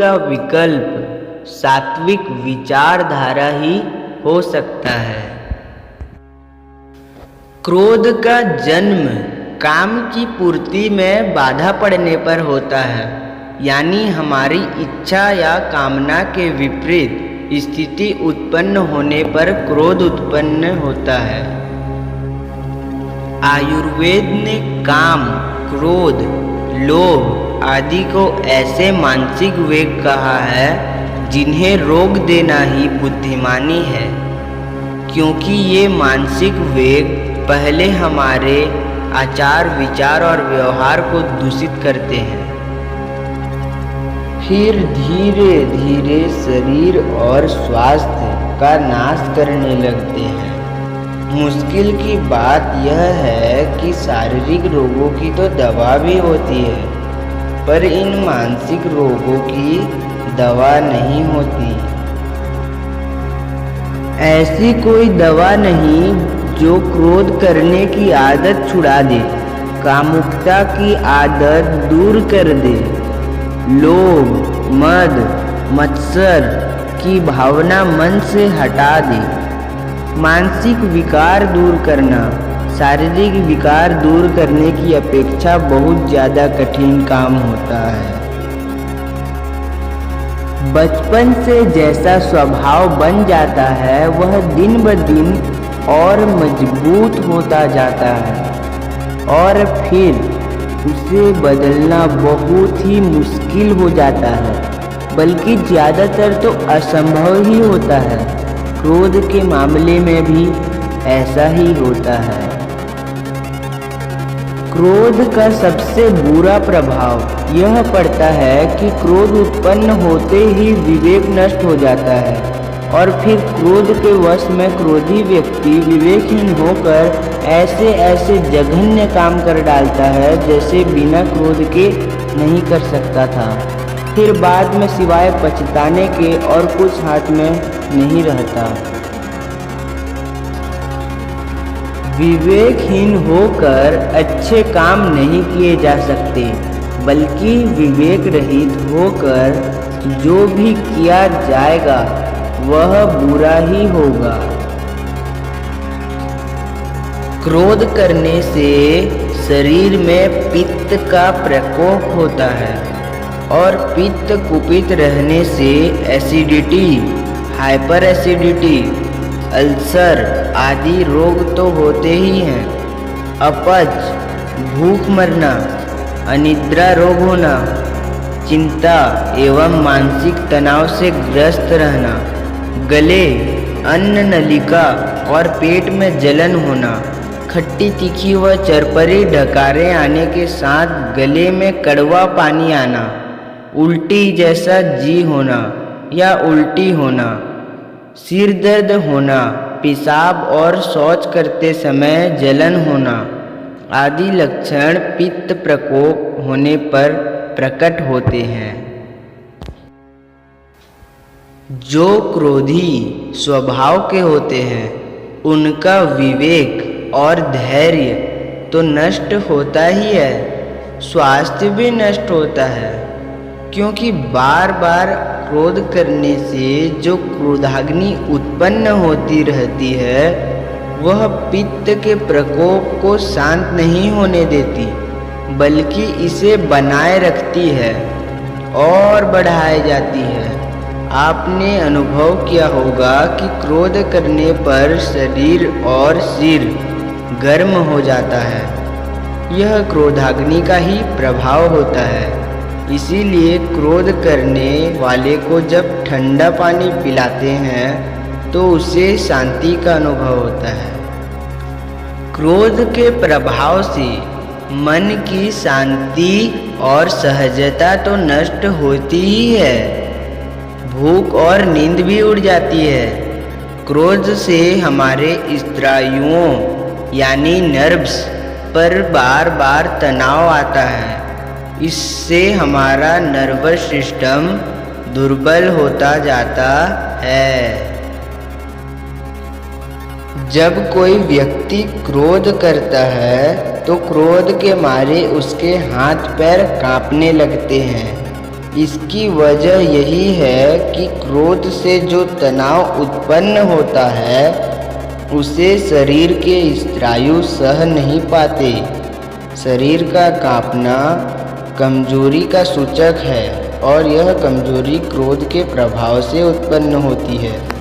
का विकल्प सात्विक विचारधारा ही हो सकता है। क्रोध का जन्म काम की पूर्ति में बाधा पड़ने पर होता है, यानी हमारी इच्छा या कामना के विपरीत स्थिति उत्पन्न होने पर क्रोध उत्पन्न होता है। आयुर्वेद ने काम, क्रोध, लोभ आदि को ऐसे मानसिक वेग कहा है जिन्हें रोक देना ही बुद्धिमानी है, क्योंकि ये मानसिक वेग पहले हमारे आचार विचार और व्यवहार को दूषित करते हैं, फिर धीरे धीरे शरीर और स्वास्थ्य का नाश करने लगते हैं। मुश्किल की बात यह है कि शारीरिक रोगों की तो दवा भी होती है, पर इन मानसिक रोगों की दवा नहीं होती। ऐसी कोई दवा नहीं जो क्रोध करने की आदत छुड़ा दे, कामुकता की आदत दूर कर दे, लोभ, मद, मत्सर की भावना मन से हटा दे। मानसिक विकार दूर करना शारीरिक विकार दूर करने की अपेक्षा बहुत ज़्यादा कठिन काम होता है। बचपन से जैसा स्वभाव बन जाता है वह दिन ब दिन और मजबूत होता जाता है और फिर उसे बदलना बहुत ही मुश्किल हो जाता है, बल्कि ज़्यादातर तो असंभव ही होता है। क्रोध के मामले में भी ऐसा ही होता है। क्रोध का सबसे बुरा प्रभाव यह पड़ता है कि क्रोध उत्पन्न होते ही विवेक नष्ट हो जाता है और फिर क्रोध के वश में क्रोधी व्यक्ति विवेकहीन होकर ऐसे ऐसे जघन्य काम कर डालता है जैसे बिना क्रोध के नहीं कर सकता था। फिर बाद में सिवाय पछताने के और कुछ हाथ में नहीं रहता। विवेकहीन होकर अच्छे काम नहीं किए जा सकते, बल्कि विवेक रहित होकर जो भी किया जाएगा वह बुरा ही होगा। क्रोध करने से शरीर में पित्त का प्रकोप होता है और पित्त कुपित रहने से एसिडिटी, हाइपर एसिडिटी, अल्सर आदि रोग तो होते ही हैं। अपच, भूख मरना, अनिद्रा रोग होना, चिंता एवं मानसिक तनाव से ग्रस्त रहना, गले, अन्न नलिका और पेट में जलन होना, खट्टी तीखी व चरपरी ढकारें आने के साथ गले में कड़वा पानी आना, उल्टी जैसा जी होना या उल्टी होना, सिर दर्द होना, पेशाब और शौच करते समय जलन होना आदि लक्षण पित्त प्रकोप होने पर प्रकट होते हैं। जो क्रोधी स्वभाव के होते हैं उनका विवेक और धैर्य तो नष्ट होता ही है, स्वास्थ्य भी नष्ट होता है, क्योंकि बार बार क्रोध करने से जो क्रोधाग्नि उत्पन्न होती रहती है वह पित्त के प्रकोप को शांत नहीं होने देती, बल्कि इसे बनाए रखती है और बढ़ाई जाती है। आपने अनुभव किया होगा कि क्रोध करने पर शरीर और सिर गर्म हो जाता है, यह क्रोधाग्नि का ही प्रभाव होता है। इसीलिए क्रोध करने वाले को जब ठंडा पानी पिलाते हैं तो उसे शांति का अनुभव होता है। क्रोध के प्रभाव से मन की शांति और सहजता तो नष्ट होती ही है, भूख और नींद भी उड़ जाती है। क्रोध से हमारे स्नायुओं यानी नर्व्स पर बार बार तनाव आता है, इससे हमारा नर्वस सिस्टम दुर्बल होता जाता है। जब कोई व्यक्ति क्रोध करता है तो क्रोध के मारे उसके हाथ पैर कांपने लगते हैं, इसकी वजह यही है कि क्रोध से जो तनाव उत्पन्न होता है उसे शरीर के स्नायु सह नहीं पाते। शरीर का कांपना कमजोरी का सूचक है और यह कमजोरी क्रोध के प्रभाव से उत्पन्न होती है।